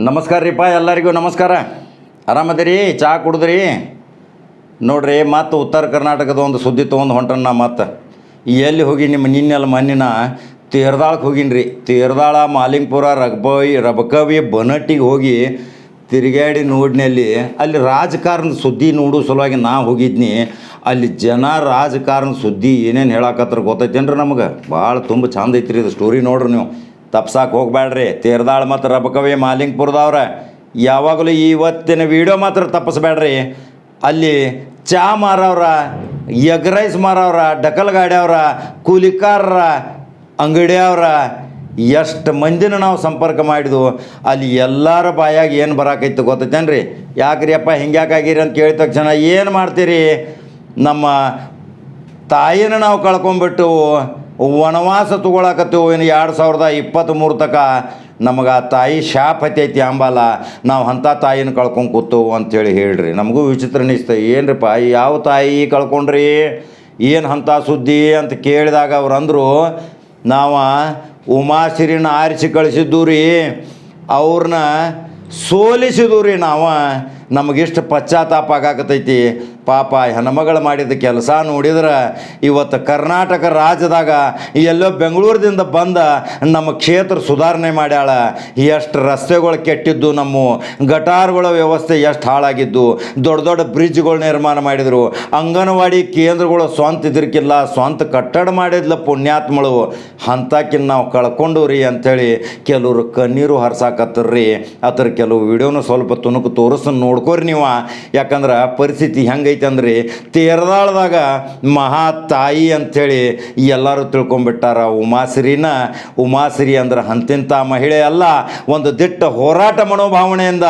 ನಮಸ್ಕಾರ ರೀಪ್ಪ, ಎಲ್ಲರಿಗೂ ನಮಸ್ಕಾರ. ಆರಾಮದಿರಿ? ಚಹಾ ಕುಡಿದ್ರಿ? ನೋಡ್ರಿ, ಮತ್ತು ಉತ್ತರ ಕರ್ನಾಟಕದ ಒಂದು ಸುದ್ದಿ ತೊಗೊಂಡು ಹೊಂಟನ. ಮತ್ತು ಎಲ್ಲಿ ಹೋಗಿ ನಿಮ್ಮ ನಿನ್ನೆಲ್ಲ ಮಣ್ಣಿನ ತೇರ್ದಾಳಕ್ಕೆ ಹೋಗಿನ್ರಿ. ತೇರ್ದಾಳ, ಮಾಲಿಂಗಪುರ, ರಬಕವಿ, ಬನಟ್ಟಿಗೆ ಹೋಗಿ ತಿರುಗಾಡಿ ನೋಡಿನಲ್ಲಿ ಅಲ್ಲಿ ರಾಜಕಾರಣದ ಸುದ್ದಿ ನೋಡೋ ಸಲುವಾಗಿ ನಾ ಹೋಗಿದ್ನಿ. ಅಲ್ಲಿ ಜನ ರಾಜಕಾರಣದ ಸುದ್ದಿ ಏನೇನು ಹೇಳಕತ್ರ ಗೊತ್ತೈತೇನ್ರಿ ನಮಗೆ? ಭಾಳ ತುಂಬ ಚಂದ ಐತ್ರಿ ಇದು ಸ್ಟೋರಿ. ನೋಡ್ರಿ, ನೀವು ತಪ್ಸಕ್ಕೆ ಹೋಗ್ಬೇಡ್ರಿ. ತೇರ್ದಾಳ ಮತ್ತು ರಬಕವಿ, ಮಾಲಿಂಗಪುರದವ್ರ ಯಾವಾಗಲೂ ಇವತ್ತಿನ ವೀಡಿಯೋ ಮಾತ್ರ ತಪ್ಪಿಸ್ಬೇಡ್ರಿ. ಅಲ್ಲಿ ಚಹಾ ಮಾರವ್ರ, ಎಗ್ ರೈಸ್ ಮಾರವ್ರ, ಡಕಲ್ ಗಾಡಿಯವ್ರ, ಕೂಲಿಕಾರರ ಅಂಗಡಿಯವ್ರ ಎಷ್ಟು ಮಂದಿನ ನಾವು ಸಂಪರ್ಕ ಮಾಡಿದ್ವು. ಅಲ್ಲಿ ಎಲ್ಲರ ಬಾಯಾಗ ಏನು ಬರಾಕೈತೆ ಗೊತ್ತೈತೇನ್ರಿ? ಯಾಕ್ರಿ ಅಪ್ಪ ಹಿಂಗ್ಯಾಕಾಗಿರಿ ಅಂತ ಕೇಳಿದ ತಕ್ಷಣ ಏನು ಮಾಡ್ತೀರಿ, ನಮ್ಮ ತಾಯಿನ ನಾವು ಕಳ್ಕೊಂಬಿಟ್ಟು ವನವಾಸ ತೊಗೊಳಕತ್ತೀವಿ. ಇನ್ನು 2023 ತನಕ ನಮಗೆ ಆ ತಾಯಿ ಶಾಪ್ ಹತ್ತೈತಿ ಅಂಬಲ್ಲ, ನಾವು ಅಂಥ ತಾಯಿನ ಕಳ್ಕೊಂಡು ಕೂತವು ಅಂಥೇಳಿ ಹೇಳ್ರಿ. ನಮಗೂ ವಿಚಿತ್ರ ಅನಿಸ್ತು. ಏನ್ರಿಪ್ಪ, ಯಾವ ತಾಯಿ ಕಳ್ಕೊಂಡ್ರಿ, ಏನು ಅಂಥ ಸುದ್ದಿ ಅಂತ ಕೇಳಿದಾಗ ಅವ್ರು ಅಂದರು, ನಾವು ಉಮಾಶ್ರೀನ ಆರಿಸಿ ಕಳಿಸಿದ್ದು ರೀ, ಅವ್ರನ್ನ ಸೋಲಿಸಿದ್ದು ರೀ ನಾವು. ನಮಗಿಷ್ಟು ಪಶ್ಚಾತ್ತಾಪ ಆಗಾಕತೈತಿ. ಪಾಪ ಹೆಣ್ಮಗಳು ಮಾಡಿದ ಕೆಲಸ ನೋಡಿದ್ರೆ ಇವತ್ತು ಕರ್ನಾಟಕ ರಾಜ್ಯದಾಗ ಎಲ್ಲೋ ಬೆಂಗಳೂರದಿಂದ ಬಂದ ನಮ್ಮ ಕ್ಷೇತ್ರ ಸುಧಾರಣೆ ಮಾಡ್ಯಾಳ. ಎಷ್ಟು ರಸ್ತೆಗಳು ಕೆಟ್ಟಿದ್ದು, ನಮ್ಮ ಗಟಾರ್ಗಳ ವ್ಯವಸ್ಥೆ ಎಷ್ಟು ಹಾಳಾಗಿದ್ದು, ದೊಡ್ಡ ದೊಡ್ಡ ಬ್ರಿಡ್ಜ್ಗಳು ನಿರ್ಮಾಣ ಮಾಡಿದರು, ಅಂಗನವಾಡಿ ಕೇಂದ್ರಗಳು ಸ್ವಂತ ಇದ್ರಕ್ಕಿಲ್ಲ, ಸ್ವಂತ ಕಟ್ಟಡ ಮಾಡಿದ್ಲ ಪುಣ್ಯಾತ್ಮಳು. ಅಂಥಕ್ಕಿನ್ನ ನಾವು ಕಳ್ಕೊಂಡು ರೀ ಅಂಥೇಳಿ ಕೆಲವರು ಕಣ್ಣೀರು ಹರ್ಸಾಕತ್ತರ್ರಿ. ಅದ್ರ ಕೆಲವು ವಿಡಿಯೋನು ಸ್ವಲ್ಪ ತುಣುಕು ತೋರಿಸ್ ನೋಡ್ಕೋರಿ ನೀವು. ಯಾಕಂದ್ರೆ ಪರಿಸ್ಥಿತಿ ಹೆಂಗೈತೆ ಅಂದ್ರೆ, ತೇರದಾಳದಾಗ ಮಹಾ ತಾಯಿ ಅಂಥೇಳಿ ಎಲ್ಲರೂ ತಿಳ್ಕೊಂಬಿಟ್ಟಾರ. ಉಮಾಶ್ರೀ ಅಂದ್ರೆ ಅಂತಿಂಥ ಮಹಿಳೆ ಅಲ್ಲ, ಒಂದು ದಿಟ್ಟ ಹೋರಾಟ ಮನೋಭಾವನೆಯಿಂದ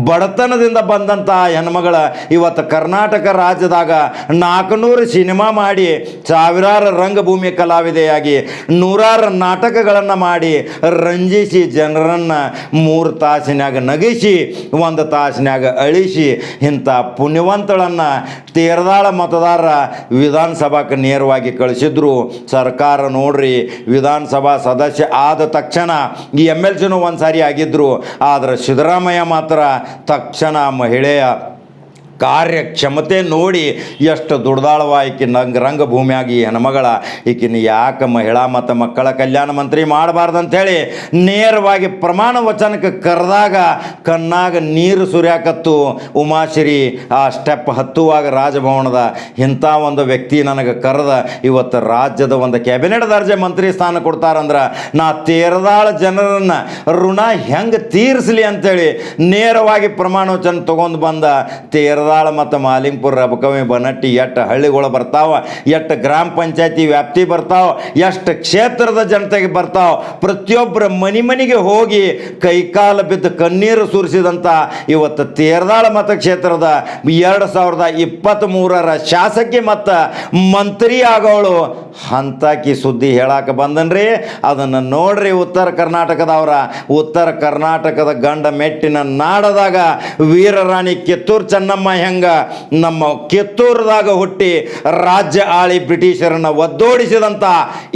ಬಡತನದಿಂದ ಬಂದಂಥ ಹೆಣ್ಮಗಳ ಇವತ್ತು ಕರ್ನಾಟಕ ರಾಜ್ಯದಾಗ 400 ಸಿನಿಮಾ ಮಾಡಿ, ಸಾವಿರಾರು ರಂಗಭೂಮಿ ಕಲಾವಿದೆಯಾಗಿ, ನೂರಾರು ನಾಟಕಗಳನ್ನು ಮಾಡಿ ರಂಜಿಸಿ ಜನರನ್ನು 3 ತಾಸಿನಾಗ ನಗಿಸಿ 1 ತಾಸಿನಾಗ ಅಳಿಸಿ ಇಂಥ ಪುಣ್ಯವಂತಳನ್ನು ತೇರದಾಳ ಮತದಾರರ ವಿಧಾನಸಭಾಕ್ಕೆ ನೇರವಾಗಿ ಕಳಿಸಿದ್ರು. ಸರ್ಕಾರ ನೋಡ್ರಿ, ವಿಧಾನಸಭಾ ಸದಸ್ಯ ಆದ ತಕ್ಷಣ ಈ MLCನೂ ಒಂದು ಸಾರಿ ಆಗಿದ್ದರು. ಆದರೆ ಸಿದ್ದರಾಮಯ್ಯ ಮಾತ್ರ ತಕ್ಷಣ ಮಹಿಳೆಯ ಕಾರ್ಯಕ್ಷಮತೆ ನೋಡಿ ಎಷ್ಟು ದುಡ್ದಾಳವಾಯ್ಕಿ ರಂಗಭೂಮಿಯಾಗಿ ಹೆಣ್ಮಗಳ ಈಕಿನ ಯಾಕೆ ಮಹಿಳಾ ಮತ್ತು ಮಕ್ಕಳ ಕಲ್ಯಾಣ ಮಂತ್ರಿ ಮಾಡಬಾರ್ದಂಥೇಳಿ ನೇರವಾಗಿ ಪ್ರಮಾಣ ವಚನಕ್ಕೆ ಕರೆದಾಗ ಕಣ್ಣಾಗ ನೀರು ಸುರ್ಯಾಕತ್ತು ಉಮಾಶ್ರೀ. ಆ ಸ್ಟೆಪ್ ಹತ್ತುವಾಗ ರಾಜಭವನದ ಇಂಥ ಒಂದು ವ್ಯಕ್ತಿ ನನಗೆ ಕರೆದ ಇವತ್ತು ರಾಜ್ಯದ ಒಂದು ಕ್ಯಾಬಿನೆಟ್ ದರ್ಜೆ ಮಂತ್ರಿ ಸ್ಥಾನ ಕೊಡ್ತಾರಂದ್ರೆ ನಾ ತೇರದಾಳ ಜನರನ್ನು ಋಣ ಹೆಂಗೆ ತೀರಿಸಲಿ ಅಂಥೇಳಿ ನೇರವಾಗಿ ಪ್ರಮಾಣ ವಚನ ತೊಗೊಂಡು ಬಂದ. ತೇರದಾಳ ಮತ್ತು ಮಾಲಿಂಗಪುರ, ರಬಕವಿ, ಬನಟ್ಟಿ ಎಷ್ಟು ಹಳ್ಳಿಗಳು ಬರ್ತಾವ, ಎಷ್ಟು ಗ್ರಾಮ ಪಂಚಾಯತಿ ವ್ಯಾಪ್ತಿ ಬರ್ತಾವ, ಎಷ್ಟು ಕ್ಷೇತ್ರದ ಜನತೆಗೆ ಬರ್ತಾವ, ಪ್ರತಿಯೊಬ್ಬರ ಮನೆಗೆ ಹೋಗಿ ಕೈಕಾಲು ಬಿದ್ದು ಕಣ್ಣೀರು ಸುರಿಸಿದಂಥ ಇವತ್ತು ತೇರದಾಳ ಮತಕ್ಷೇತ್ರದ 2023 ಶಾಸಕಿ ಮತ್ತು ಮಂತ್ರಿ ಆಗೋಳು ಅಂಥಕಿ ಸುದ್ದಿ ಹೇಳಕ್ಕೆ ಬಂದನ್ರಿ. ಅದನ್ನು ನೋಡ್ರಿ ಉತ್ತರ ಕರ್ನಾಟಕದವರ. ಉತ್ತರ ಕರ್ನಾಟಕದ ಗಂಡ ಮೆಟ್ಟಿನ ನಾಡದಾಗ ವೀರರಾಣಿ ಕಿತ್ತೂರು ಚೆನ್ನಮ್ಮ ಹೆಂಗ ನಮ್ಮ ಕಿತ್ತೂರದಾಗ ಹುಟ್ಟಿ ರಾಜ್ಯ ಆಳಿ ಬ್ರಿಟಿಷರನ್ನು ಒದ್ದೋಡಿಸಿದಂಥ,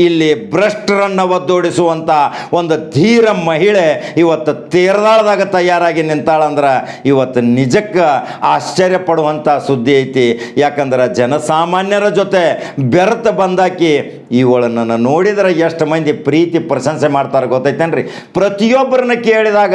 ಇಲ್ಲಿ ಭ್ರಷ್ಟರನ್ನು ಒದ್ದೋಡಿಸುವಂಥ ಒಂದು ಧೀರ ಮಹಿಳೆ ಇವತ್ತು ತೇರದಾಳದಾಗ ತಯಾರಾಗಿ ನಿಂತಾಳಂದ್ರೆ ಇವತ್ತು ನಿಜಕ್ಕೆ ಆಶ್ಚರ್ಯ ಪಡುವಂಥ ಸುದ್ದಿ ಐತಿ. ಯಾಕಂದ್ರೆ ಜನಸಾಮಾನ್ಯರ ಜೊತೆ ಬೆರೆತು ಬಂದಾಕಿ ಇವಳನ್ನು ನೋಡಿದರೆ ಎಷ್ಟು ಮಂದಿ ಪ್ರೀತಿ ಪ್ರಶಂಸೆ ಮಾಡ್ತಾರೆ ಗೊತ್ತೈತೇನ್ರಿ? ಪ್ರತಿಯೊಬ್ಬರನ್ನ ಕೇಳಿದಾಗ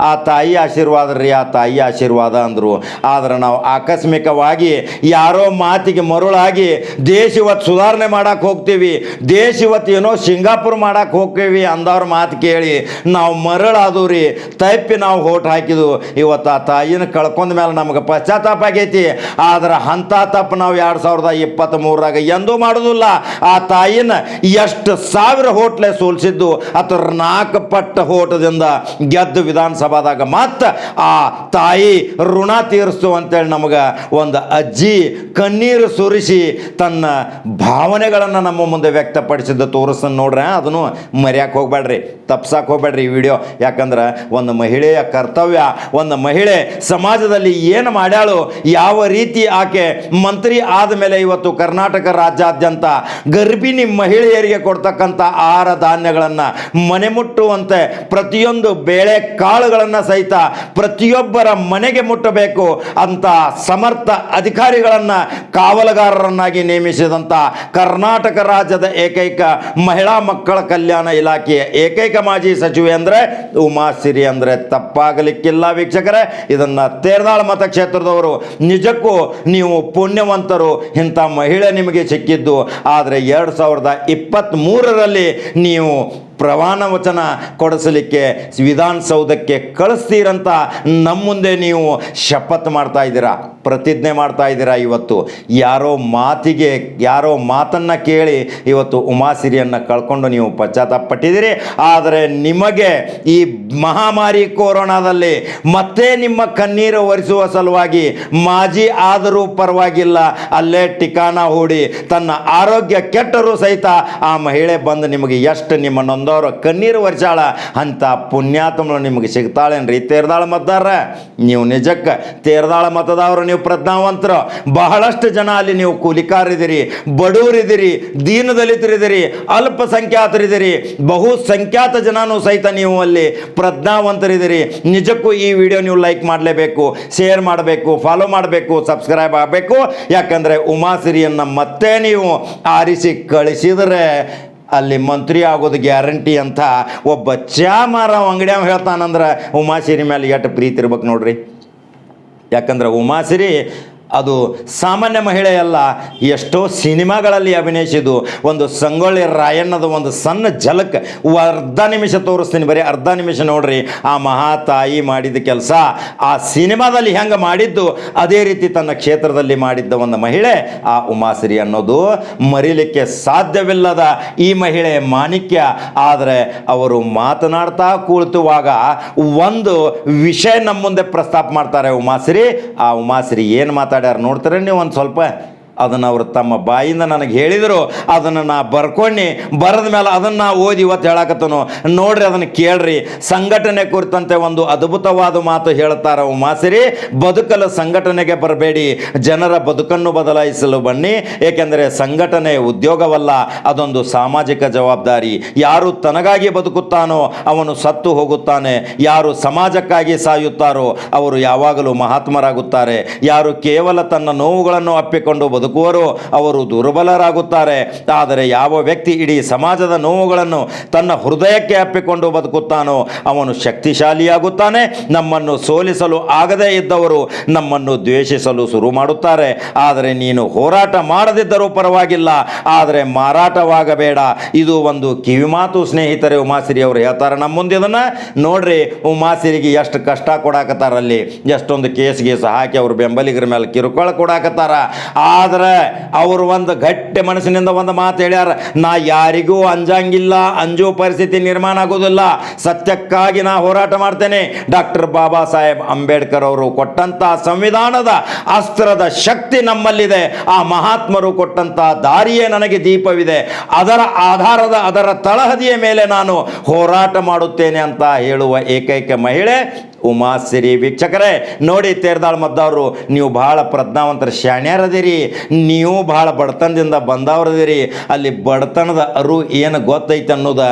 ಆ ತಾಯಿ ಆಶೀರ್ವಾದ ರೀ, ಆ ತಾಯಿ ಆಶೀರ್ವಾದ ಅಂದರು. ಆದರೆ ನಾವು ಆಕಸ್ಮಿಕವಾಗಿ ಯಾರೋ ಮಾತಿಗೆ ಮರುಳಾಗಿ ದೇಶ ಇವತ್ತು ಸುಧಾರಣೆ ಮಾಡಕ್ಕೆ ಹೋಗ್ತೀವಿ, ದೇಶ ಇವತ್ತು ಏನೋ ಸಿಂಗಾಪುರ್ ಮಾಡಕ್ಕೆ ಹೋಗ್ತೀವಿ ಅಂದವ್ರ ಮಾತು ಕೇಳಿ ನಾವು ಮರಳಾದವು ರೀ, ತಪ್ಪಿ ನಾವು ಓಟ್ ಹಾಕಿದ್ವು. ಇವತ್ತು ಆ ತಾಯಿನ ಕಳ್ಕೊಂಡ ಮೇಲೆ ನಮಗೆ ಪಶ್ಚಾತ್ತಾಪ ಆಗೈತಿ. ಆದರೆ ಅಂಥ ತಪ್ಪು ನಾವು 2023 ಎಂದೂ ಮಾಡೋದಿಲ್ಲ. ಆ ತಾಯಿನ ಎಷ್ಟು ಸಾವಿರ ಹೋಟ್ಲೆ ಸೋಲಿಸಿದ್ದು ಅಥವಾ 4 ಪಟ್ಟ ಹೋಟದಿಂದ ಗೆದ್ದು ವಿಧಾನಸಭಾದಾಗ ಮತ್ತೆ ಆ ತಾಯಿ ಋಣ ತೀರಿಸ್ತು ಅಂತೇಳಿ ನಮಗೆ ಒಂದು ಅಜ್ಜಿ ಕಣ್ಣೀರು ಸುರಿಸಿ ತನ್ನ ಭಾವನೆಗಳನ್ನು ನಮ್ಮ ಮುಂದೆ ವ್ಯಕ್ತಪಡಿಸಿದ್ದು ತೋರಿಸ್ತಾನೆ ನೋಡ್ರಿ. ಅದನ್ನು ಮರ್ಯಾಕೆ ಹೋಗ್ಬೇಡ್ರಿ, ತಪ್ಸಕ್ಕೆ ಹೋಗ್ಬೇಡ್ರಿ ಈ ವಿಡಿಯೋ. ಯಾಕಂದ್ರೆ ಒಂದು ಮಹಿಳೆಯ ಕರ್ತವ್ಯ, ಒಂದು ಮಹಿಳೆ ಸಮಾಜದಲ್ಲಿ ಏನು ಮಾಡ್ಯಾಳು, ಯಾವ ರೀತಿ ಆಕೆ ಮಂತ್ರಿ ಆದಮೇಲೆ ಇವತ್ತು ಕರ್ನಾಟಕ ರಾಜ್ಯಾದ್ಯಂತ ಗರ್ಭಿಣಿ ಮಹಿಳೆಯರಿಗೆ ಕೊಡ್ತಕ್ಕಂಥ ಆಹಾರ ಧಾನ್ಯಗಳನ್ನು ಮನೆ ಮುಟ್ಟುವಂತೆ ಪ್ರತಿಯೊಂದು ಬೇಳೆ ಕಾಳುಗಳನ್ನು ಸಹಿತ ಪ್ರತಿಯೊಬ್ಬರ ಮನೆಗೆ ಮುಟ್ಟಬೇಕು ಅಂತ ಸಮರ್ಥ ಅಧಿಕಾರಿಗಳನ್ನು ಕಾವಲುಗಾರರನ್ನಾಗಿ ನೇಮಿಸಿದಂಥ ಕರ್ನಾಟಕ ರಾಜ್ಯದ ಏಕೈಕ ಮಹಿಳಾ ಮಕ್ಕಳ ಕಲ್ಯಾಣ ಇಲಾಖೆಯ ಏಕೈಕ ಮಾಜಿ ಸಚಿವೆ ಅಂದರೆ ಉಮಾಶ್ರೀ ಅಂದರೆ ತಪ್ಪಾಗಲಿಕ್ಕಿಲ್ಲ ವೀಕ್ಷಕರೇ. ಇದನ್ನು ತೇರದಾಳ ಮತಕ್ಷೇತ್ರದವರು ನಿಜಕ್ಕೂ ನೀವು ಪುಣ್ಯವಂತರು, ಇಂಥ ಮಹಿಳೆ ನಿಮಗೆ ಸಿಕ್ಕಿದ್ದು. ಆದರೆ 2023ರಲ್ಲಿ ನೀವು ಪ್ರಮಾಣ ವಚನ ಕೊಡಿಸಲಿಕ್ಕೆ ವಿಧಾನಸೌಧಕ್ಕೆ ಕಳಿಸ್ತೀರಂತ ನಮ್ಮ ಮುಂದೆ ನೀವು ಶಪಥ ಮಾಡ್ತಾ ಇದ್ದೀರಾ, ಪ್ರತಿಜ್ಞೆ ಮಾಡ್ತಾ ಇದ್ದೀರಾ. ಇವತ್ತು ಯಾರೋ ಮಾತನ್ನು ಕೇಳಿ ಇವತ್ತು ಉಮಾಶ್ರೀಯನ್ನು ಕಳ್ಕೊಂಡು ನೀವು ಪಶ್ಚಾತ್ತಾಪಪಟ್ಟಿದ್ದೀರಿ. ಆದರೆ ನಿಮಗೆ ಈ ಮಹಾಮಾರಿ ಕೊರೋನಾದಲ್ಲಿ ಮತ್ತೆ ನಿಮ್ಮ ಕಣ್ಣೀರು ಒರೆಸುವ ಸಲುವಾಗಿ ಮಾಜಿ ಆದರೂ ಪರವಾಗಿಲ್ಲ ಅಲ್ಲೇ ಠಿಕಾಣ ಹೂಡಿ ತನ್ನ ಆರೋಗ್ಯ ಕೆಟ್ಟರೂ ಸಹಿತ ಆ ಮಹಿಳೆ ಬಂದು ನಿಮಗೆ ಎಷ್ಟು ನಿಮ್ಮ ನೊಂದವರ ಕಣ್ಣೀರು ವರ್ಷಾಳ ಅಂತ ಪುಣ್ಯಾತ್ಮಳು ನಿಮಗೆ ಸಿಗ್ತಾಳೇನ್ರಿ ತೇರದಾಳ ಮತದಾರ? ನೀವು ನಿಜಕ್ಕೆ ತೇರದಾಳ ಮತದವರು, ನೀವು ಪ್ರಜ್ಞಾವಂತರು. ಬಹಳಷ್ಟು ಜನ ಅಲ್ಲಿ ನೀವು ಕೂಲಿಕಾರಿದ್ದೀರಿ, ಬಡವರಿದ್ದೀರಿ, ದೀನದಲಿತರಿದ್ದೀರಿ, ಅಲ್ಪಸಂಖ್ಯಾತರಿದ್ದೀರಿ, ಬಹುಸಂಖ್ಯಾತ ಜನನೂ ಸಹಿತ ನೀವು ಅಲ್ಲಿ ಪ್ರಜ್ಞಾವಂತರಿದ್ದೀರಿ. ನಿಜಕ್ಕೂ ಈ ವಿಡಿಯೋ ನೀವು ಲೈಕ್ ಮಾಡಲೇಬೇಕು, ಶೇರ್ ಮಾಡಬೇಕು, ಫಾಲೋ ಮಾಡಬೇಕು, ಸಬ್ಸ್ಕ್ರೈಬ್ ಆಗಬೇಕು. ಯಾಕಂದರೆ ಉಮಾಶ್ರೀಯನ್ನು ಮತ್ತೆ ನೀವು ಆರಿಸಿ ಕಳಿಸಿದರೆ ಅಲ್ಲಿ ಮಂತ್ರಿ ಆಗೋದು ಗ್ಯಾರಂಟಿ ಅಂತ ಒಬ್ಬ ಚಾ ಮಾರ ಅಂಗಡಿಯಾಗ ಹೇಳ್ತಾನಂದ್ರೆ ಉಮಾಶ್ರೀ ಮೇಲೆ ಎಷ್ಟು ಪ್ರೀತಿ ಇರ್ಬೇಕು ನೋಡ್ರಿ. ಯಾಕಂದ್ರೆ ಉಮಾಶ್ರೀ ಅದು ಸಾಮಾನ್ಯ ಮಹಿಳೆಯಲ್ಲ, ಎಷ್ಟೋ ಸಿನಿಮಾಗಳಲ್ಲಿ ಅಭಿನಯಿಸಿದ್ದು. ಒಂದು ಸಂಗೊಳ್ಳಿ ರಾಯಣ್ಣದ ಒಂದು ಸಣ್ಣ ಝಲಕ್ ಅರ್ಧ ನಿಮಿಷ ತೋರಿಸ್ತೀನಿ, ಬರೀ ಅರ್ಧ ನಿಮಿಷ ನೋಡ್ರಿ. ಆ ಮಹಾತಾಯಿ ಮಾಡಿದ ಕೆಲಸ ಆ ಸಿನಿಮಾದಲ್ಲಿ ಹೆಂಗೆ ಮಾಡಿದ್ದು ಅದೇ ರೀತಿ ತನ್ನ ಕ್ಷೇತ್ರದಲ್ಲಿ ಮಾಡಿದ್ದ ಒಂದು ಮಹಿಳೆ ಆ ಉಮಾಶ್ರೀ ಅನ್ನೋದು ಮರೀಲಿಕ್ಕೆ ಸಾಧ್ಯವಿಲ್ಲದ ಈ ಮಹಿಳೆ ಮಾಣಿಕ್ಯ. ಆದರೆ ಅವರು ಮಾತನಾಡ್ತಾ ಕುಳಿತುವಾಗ ಒಂದು ವಿಷಯ ನಮ್ಮ ಮುಂದೆ ಪ್ರಸ್ತಾಪ ಮಾಡ್ತಾರೆ ಉಮಾಶ್ರೀ. ಆ ಉಮಾಶ್ರೀ ಏನು ಮಾತಾಡ್ತಾರೆ ನೋಡ್ತಾರೆ ನೀವು ಒಂದು ಸ್ವಲ್ಪ. ಅದನ್ನು ಅವರು ತಮ್ಮ ಬಾಯಿಂದ ನನಗೆ ಹೇಳಿದರು, ಅದನ್ನು ನಾ ಬರ್ಕೊಂಡು ಬರೆದ ಮೇಲೆ ಅದನ್ನು ಓದಿ ಇವತ್ತು ಹೇಳಕತ್ತನು ನೋಡ್ರಿ, ಅದನ್ನು ಕೇಳ್ರಿ. ಸಂಘಟನೆ ಕುರಿತಂತೆ ಒಂದು ಅದ್ಭುತವಾದ ಮಾತು ಹೇಳ್ತಾರೆ ಉಮಾಶ್ರೀ. ಬದುಕಲು ಸಂಘಟನೆಗೆ ಬರಬೇಡಿ, ಜನರ ಬದುಕನ್ನು ಬದಲಾಯಿಸಲು ಬನ್ನಿ. ಏಕೆಂದರೆ ಸಂಘಟನೆ ಉದ್ಯೋಗವಲ್ಲ, ಅದೊಂದು ಸಾಮಾಜಿಕ ಜವಾಬ್ದಾರಿ. ಯಾರು ತನಗಾಗಿ ಬದುಕುತ್ತಾನೋ ಅವನು ಸತ್ತು ಹೋಗುತ್ತಾನೆ, ಯಾರು ಸಮಾಜಕ್ಕಾಗಿ ಸಾಯುತ್ತಾರೋ ಅವರು ಯಾವಾಗಲೂ ಮಹಾತ್ಮರಾಗುತ್ತಾರೆ. ಯಾರು ಕೇವಲ ತನ್ನ ನೋವುಗಳನ್ನು ಅಪ್ಪಿಕೊಂಡು ಬದುಕುವರೋ ಅವರು ದುರ್ಬಲರಾಗುತ್ತಾರೆ. ಆದರೆ ಯಾವ ವ್ಯಕ್ತಿ ಇಡೀ ಸಮಾಜದ ನೋವುಗಳನ್ನು ತನ್ನ ಹೃದಯಕ್ಕೆ ಅಪ್ಪಿಕೊಂಡು ಬದುಕುತ್ತಾನೋ ಅವನು ಶಕ್ತಿಶಾಲಿಯಾಗುತ್ತಾನೆ. ನಮ್ಮನ್ನು ಸೋಲಿಸಲು ಆಗದೇ ಇದ್ದವರು ನಮ್ಮನ್ನು ದ್ವೇಷಿಸಲು ಶುರು ಮಾಡುತ್ತಾರೆ. ಆದರೆ ನೀನು ಹೋರಾಟ ಮಾಡದಿದ್ದರೂ ಪರವಾಗಿಲ್ಲ, ಆದರೆ ಮಾರಾಟವಾಗಬೇಡ. ಇದು ಒಂದು ಕಿವಿಮಾತು ಸ್ನೇಹಿತರೆ. ಉಮಾಶ್ರೀ ಅವರು ಹೇಳ್ತಾರೆ ನಮ್ಮ ಮುಂದೆ. ಇದನ್ನು ನೋಡ್ರಿ, ಉಮಾಶ್ರೀಗೆ ಎಷ್ಟು ಕಷ್ಟ ಕೊಡಾಕತ್ತಾರಲ್ಲಿ, ಎಷ್ಟೊಂದು ಕೇಸ್ಗೆ ಹಾಕಿ ಅವರು ಬೆಂಬಲಿಗರ ಮೇಲೆ ಕಿರುಕುಳ ಕೊಡಾಕತ್ತಾರ. ಆದರೆ ಅವರು ಒಂದು ಗಟ್ಟಿ ಮನಸ್ಸಿನಿಂದ ಒಂದು ಮಾತು ಹೇಳ್ಯಾರ, ನಾ ಯಾರಿಗೂ ಅಂಜಂಗಿಲ್ಲ, ಅಂಜೋ ಪರಿಸ್ಥಿತಿ ನಿರ್ಮಾಣ ಆಗೋದಿಲ್ಲ, ಸತ್ಯಕ್ಕಾಗಿ ನಾ ಹೋರಾಟ ಮಾಡ್ತೇನೆ. ಡಾಕ್ಟರ್ ಬಾಬಾ ಸಾಹೇಬ್ ಅಂಬೇಡ್ಕರ್ ಅವರು ಕೊಟ್ಟಂತ ಸಂವಿಧಾನದ ಅಸ್ತ್ರದ ಶಕ್ತಿ ನಮ್ಮಲ್ಲಿದೆ. ಆ ಮಹಾತ್ಮರು ಕೊಟ್ಟಂತ ದಾರಿಯೇ ನನಗೆ ದೀಪವಿದೆ. ಅದರ ತಳಹದಿಯ ಮೇಲೆ ನಾನು ಹೋರಾಟ ಮಾಡುತ್ತೇನೆ ಅಂತ ಹೇಳುವ ಏಕೈಕ ಮಹಿಳೆ ಉಮಾಶ್ರೀ. ವೀಕ್ಷಕರೇ ನೋಡಿ, ತೇರದಾಳ ಮತದವರು ನೀವು ಭಾಳ ಪ್ರಜ್ಞಾವಂತರ ಶಾಣ್ಯರದಿರಿ, ನೀವು ಭಾಳ ಬಡತನದಿಂದ ಬಂದವರದಿರಿ. ಅಲ್ಲಿ ಬಡತನದ ಅರು ಏನು ಗೊತ್ತೈತೆ ಅನ್ನೋದು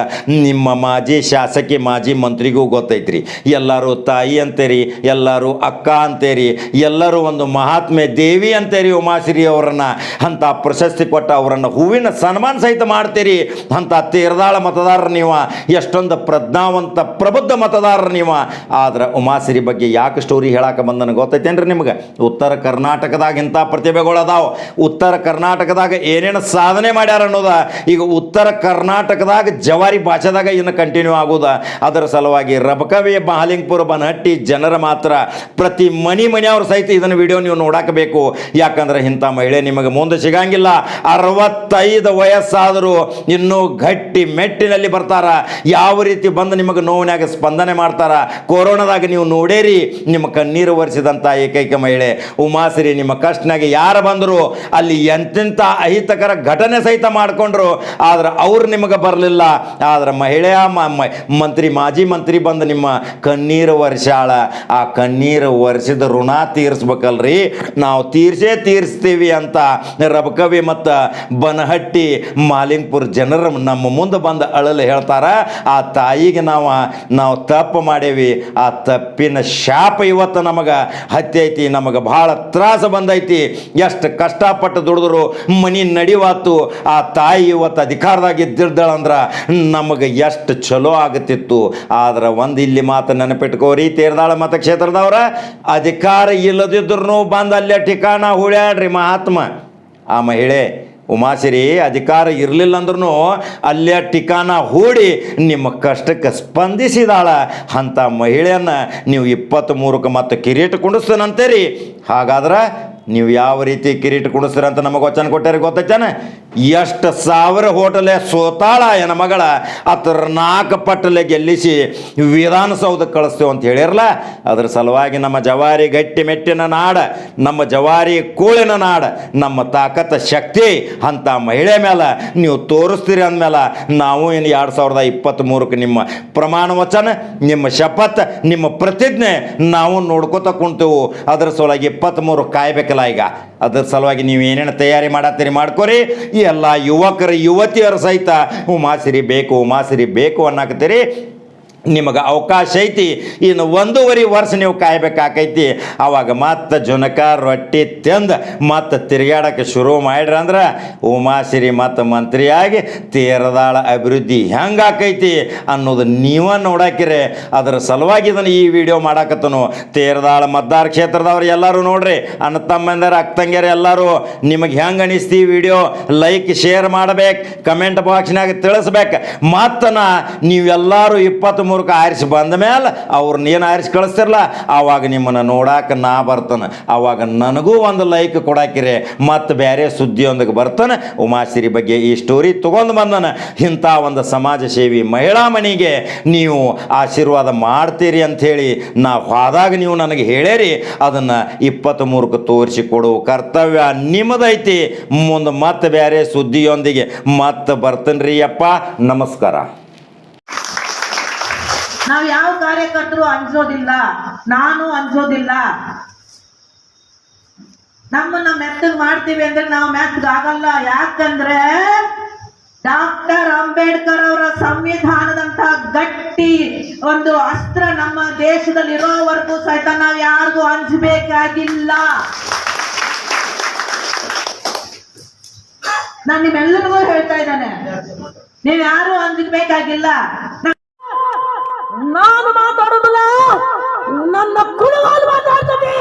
ನಿಮ್ಮ ಮಾಜಿ ಶಾಸಕಿ ಮಾಜಿ ಮಂತ್ರಿಗೂ ಗೊತ್ತೈತ್ರಿ. ಎಲ್ಲರೂ ತಾಯಿ ಅಂತೀರಿ, ಎಲ್ಲರೂ ಅಕ್ಕ ಅಂತೀರಿ, ಎಲ್ಲರೂ ಒಂದು ಮಹಾತ್ಮೆ ದೇವಿ ಅಂತೀರಿ ಉಮಾಶ್ರೀ ಅವರನ್ನು. ಅಂಥ ಪ್ರಶಸ್ತಿ ಕೊಟ್ಟ ಅವರನ್ನು ಹೂವಿನ ಸನ್ಮಾನ ಸಹಿತ ಮಾಡ್ತೀರಿ. ಅಂಥ ತೇರದಾಳ ಮತದಾರರು ನೀವು, ಎಷ್ಟೊಂದು ಪ್ರಜ್ಞಾವಂತ ಪ್ರಬುದ್ಧ ಮತದಾರರು ನೀವು. ಆದ್ರೆ ಉಮಾಶ್ರೀ ಬಗ್ಗೆ ಯಾಕೆ ಸ್ಟೋರಿ ಹೇಳಕ್ಕೆ ಬಂದನು ಗೊತ್ತೈತೇನ್ರಿ ನಿಮ್ಗೆ? ಉತ್ತರ ಕರ್ನಾಟಕದಾಗ ಇಂಥ ಪ್ರತಿಭೆಗಳು ಅದಾವ. ಉತ್ತರ ಕರ್ನಾಟಕದಾಗ ಏನೇನು ಸಾಧನೆ ಮಾಡ್ಯಾರ ಅನ್ನೋದ ಈಗ ಉತ್ತರ ಕರ್ನಾಟಕದಾಗ ಜವಾರಿ ಭಾಷೆದಾಗ ಇನ್ನು ಕಂಟಿನ್ಯೂ ಆಗೋದ. ಅದರ ಸಲುವಾಗಿ ರಬಕವಿ ಮಹಾಲಿಂಗಪುರ ಬನಹಟ್ಟಿ ಜನರ ಮಾತ್ರ ಪ್ರತಿ ಮನೆಯವ್ರ ಸಹಿತ ಇದನ್ನು ವಿಡಿಯೋ ನೀವು ನೋಡಾಕಬೇಕು. ಯಾಕಂದ್ರೆ ಇಂಥ ಮಹಿಳೆ ನಿಮಗೆ ಮುಂದೆ ಸಿಗಂಗಿಲ್ಲ. 65 ವಯಸ್ಸಾದರೂ ಇನ್ನೂ ಗಟ್ಟಿ ಮೆಟ್ಟಿನಲ್ಲಿ ಬರ್ತಾರ. ಯಾವ ರೀತಿ ಬಂದು ನಿಮಗೆ ನೋವಿನಾಗ ಸ್ಪಂದನೆ ಮಾಡ್ತಾರ. ಕೊರೋನಾದಾಗ ನೀವು ನೋಡೇರಿ ನಿಮ್ಮ ಕಣ್ಣೀರು ಒರೆಸಿದಂಥ ಏಕೈಕ ಮಹಿಳೆ ಉಮಾಶ್ರೀ. ನಿಮ್ಮ ಕಷ್ಟನಾಗ ಯಾರು ಬಂದರು ಅಲ್ಲಿ ಎಂತೆಂಥ ಅಹಿತಕರ ಘಟನೆ ಸಹಿತ ಮಾಡಿಕೊಂಡ್ರು, ಆದ್ರೆ ಅವ್ರು ನಿಮಗೆ ಬರಲಿಲ್ಲ. ಆದ್ರೆ ಮಹಿಳೆಯ ಮಾಜಿ ಮಂತ್ರಿ ಬಂದು ನಿಮ್ಮ ಕಣ್ಣೀರು ವರ್ಷಾಳ. ಆ ಕಣ್ಣೀರು ವರ್ಷದ ಋಣ ತೀರಿಸ್ಬೇಕಲ್ರಿ. ನಾವು ತೀರಿಸ್ತೀವಿ ಅಂತ ರಬಕವಿ ಮತ್ತು ಬನಹಟ್ಟಿ ಮಾಲಿಂಗ್ಪುರ ಜನರು ನಮ್ಮ ಮುಂದೆ ಬಂದು ಅಳಲು ಹೇಳ್ತಾರ. ಆ ತಾಯಿಗೆ ನಾವು ತಪ್ಪು ಮಾಡೇವಿ. ಆ ತಪ್ಪಿನ ಶಾಪ ಇವತ್ತು ನಮಗೆ ಹತ್ತೈತಿ. ನಮಗೆ ಭಾಳ ತ್ರಾಸ ಬಂದೈತಿ. ಎಷ್ಟು ಕಷ್ಟಪಟ್ಟು ದುಡಿದ್ರು ಮನಿ ನಡಿವಾತು. ಆ ತಾಯಿ ಇವತ್ತು ಅಧಿಕಾರದಾಗ ಇದ್ದಿರ್ದಳಂದ್ರೆ ನಮಗೆ ಎಷ್ಟು ಚಲೋ ಆಗುತ್ತಿತ್ತು. ಆದ್ರೆ ಒಂದು ಇಲ್ಲಿ ಮಾತು ನೆನಪಿಟ್ಕೋರಿ, ತೇರದಾಳ ಮತಕ್ಷೇತ್ರದವ್ರ ಅಧಿಕಾರ ಇಲ್ಲದಿದ್ರು ಬಂದು ಅಲ್ಲೇ ಠಿಕಾಣ ಹುಳ್ಯಾಡ್ರಿ ಮಹಾತ್ಮ. ಆ ಮಹಿಳೆ ಉಮಾಶ್ರೀ ಅಧಿಕಾರ ಇರಲಿಲ್ಲ ಅಂದ್ರೂ ಅಲ್ಲೇ ಠಿಕಾಣ ಹೂಡಿ ನಿಮ್ಮ ಕಷ್ಟಕ್ಕೆ ಸ್ಪಂದಿಸಿದಾಳ. ಅಂಥ ಮಹಿಳೆಯನ್ನು ನೀವು 23ಕ್ಕೆ ಮತ್ತೆ ಕಿರೀಟ ಕುಂಡಿಸ್ತಾನಂತೀರಿ. ಹಾಗಾದ್ರೆ ನೀವು ಯಾವ ರೀತಿ ಕಿರೀಟ ಕುಡಿಸ್ತೀರ ಅಂತ ನಮಗೆ ವಚನ ಕೊಟ್ಟಾರೆ ಗೊತ್ತೈತಾನೆ. ಎಷ್ಟು ಸಾವಿರ ಹೋಟೆಲೆ ಸೋತಾಳ ಏನ ಮಗಳ ಅದ್ರ 4 ಪಟ್ಟಲೆ ಗೆಲ್ಲಿಸಿ ವಿಧಾನಸೌಧಕ್ಕೆ ಕಳಿಸ್ತೇವೆ ಅಂತ ಹೇಳಿರಲ್ಲ. ಅದ್ರ ಸಲುವಾಗಿ ನಮ್ಮ ಜವಾರಿ ಗಟ್ಟಿ ಮೆಟ್ಟಿನ ನಾಡ, ನಮ್ಮ ಜವಾರಿ ಕೂಳಿನ ನಾಡ, ನಮ್ಮ ತಾಕತ್ತ ಶಕ್ತಿ ಅಂತ ಮಹಿಳೆ ಮೇಲೆ ನೀವು ತೋರಿಸ್ತೀರಿ ಅಂದಮೇಲೆ ನಾವು ಏನು 2023ಕ್ಕೆ ನಿಮ್ಮ ಪ್ರಮಾಣ ವಚನ, ನಿಮ್ಮ ಶಪಥ, ನಿಮ್ಮ ಪ್ರತಿಜ್ಞೆ ನಾವು ನೋಡ್ಕೋತ ಕುಂತೇವು. ಅದ್ರ ಸಲುವಾಗಿ 23 ಕಾಯ್ಬೇಕಲ್ಲ. ಈಗ ಅದ್ರ ಸಲುವಾಗಿ ನೀವು ಏನೇನು ತಯಾರಿ ಮಾಡತ್ತೀರಿ ಮಾಡ್ಕೋರಿ. ಎಲ್ಲ ಯುವಕರು ಯುವತಿಯರು ಸಹಿತ ಉಮಾಶ್ರೀ ಬೇಕು ಅನ್ನಕತ್ತೀರಿ. ನಿಮಗೆ ಅವಕಾಶ ಐತಿ. ಇನ್ನು 1.5 ವರ್ಷ ನೀವು ಕಾಯ್ಬೇಕಾಕೈತಿ. ಆವಾಗ ಮತ್ತೆ ಜುನಕ ರೊಟ್ಟಿ ತಿಂದು ಮತ್ತೆ ತಿರುಗಾಡೋಕ್ಕೆ ಶುರು ಮಾಡ್ರಿ ಅಂದ್ರೆ ಉಮಾಶ್ರೀ ಮತ್ತು ಮಂತ್ರಿಯಾಗಿ ತೇರದಾಳ ಅಭಿವೃದ್ಧಿ ಹೆಂಗೆ ಆಕೈತಿ ಅನ್ನೋದು ನೀವ ನೋಡಾಕಿರೆ. ಅದರ ಸಲುವಾಗಿ ಇದನ್ನು ಈ ವಿಡಿಯೋ ಮಾಡಾಕತ್ತನು. ತೇರದಾಳ ಮತದಾರ ಕ್ಷೇತ್ರದವ್ರು ಎಲ್ಲರೂ ನೋಡ್ರಿ, ಅಣ್ಣ ತಮ್ಮಂದರ ಅಕ್ಕಂಗ್ಯರು ಎಲ್ಲರೂ ನಿಮಗೆ ಹೆಂಗೆ ಅನಿಸ್ತಿ ವಿಡಿಯೋ ಲೈಕ್ ಶೇರ್ ಮಾಡ್ಬೇಕು, ಕಮೆಂಟ್ ಬಾಕ್ಸ್ನಾಗ ತಿಳಿಸ್ಬೇಕು. ಮತ್ತು ನೀವೆಲ್ಲರೂ 23 ಆರಿಸಿ ಬಂದ ಮೇಲೆ ಅವ್ರನ್ನೇನು ಆರಿಸಿ ಕಳಿಸ್ತಿರಲ್ಲ ಆವಾಗ ನಿಮ್ಮನ್ನು ನೋಡಾಕ ನಾ ಬರ್ತಾನೆ. ಆವಾಗ ನನಗೂ ಒಂದು ಲೈಕ್ ಕೊಡಾಕಿರೆ ಮತ್ತು ಬೇರೆ ಸುದ್ದಿಯೊಂದಿಗೆ ಬರ್ತಾನೆ. ಉಮಾಶ್ರೀ ಬಗ್ಗೆ ಈ ಸ್ಟೋರಿ ತೊಗೊಂಡು ಬಂದನ. ಇಂಥ ಒಂದು ಸಮಾಜ ಸೇವಿ ಮಹಿಳಾ ಮನೆಗೆ ನೀವು ಆಶೀರ್ವಾದ ಮಾಡ್ತೀರಿ ಅಂಥೇಳಿ ನಾವು ಹೋದಾಗ ನೀವು ನನಗೆ ಹೇಳಿರಿ. ಅದನ್ನು 23ಕ್ಕೆ ತೋರಿಸಿಕೊಡುವ ಕರ್ತವ್ಯ ನಿಮ್ಮದೈತಿ. ಮುಂದೆ ಮತ್ತೆ ಬೇರೆ ಸುದ್ದಿಯೊಂದಿಗೆ ಮತ್ತೆ ಬರ್ತೀನಿ ರೀ ಅಪ್ಪ. ನಮಸ್ಕಾರ. ನಾವು ಯಾವ ಕಾರ್ಯಕರ್ತರು ಅಂಜೋದಿಲ್ಲ, ನಾನು ಅಂಜೋದಿಲ್ಲ. ನಮ್ಮನ್ನ ಮೆತ್ತಗ್ ಮಾಡ್ತೀವಿ ಅಂದ್ರೆ ನಾವು ಮೆತ್ತಗಾಗಲ್ಲ. ಯಾಕಂದ್ರೆ ಡಾಕ್ಟರ್ ಅಂಬೇಡ್ಕರ್ ಅವರ ಸಂವಿಧಾನದಂತ ಗಟ್ಟಿ ಒಂದು ಅಸ್ತ್ರ ನಮ್ಮ ದೇಶದಲ್ಲಿ ಇರೋವರೆಗೂ ಸಹಿತ ನಾವು ಯಾರಿಗೂ ಅಂಜಬೇಕಾಗಿಲ್ಲ. ನಾನು ನಿಮ್ಮೆಲ್ಲರಿಗೂ ಹೇಳ್ತಾ ಇದ್ದಾನೆ, ನೀವು ಯಾರು ಅಂಜಬೇಕಾಗಿಲ್ಲ. ನಾನು ಮಾತಾಡೋದಿಲ್ಲ, ನನ್ನ ಕುಲಗಳು ಮಾತಾಡ್ತೀನಿ.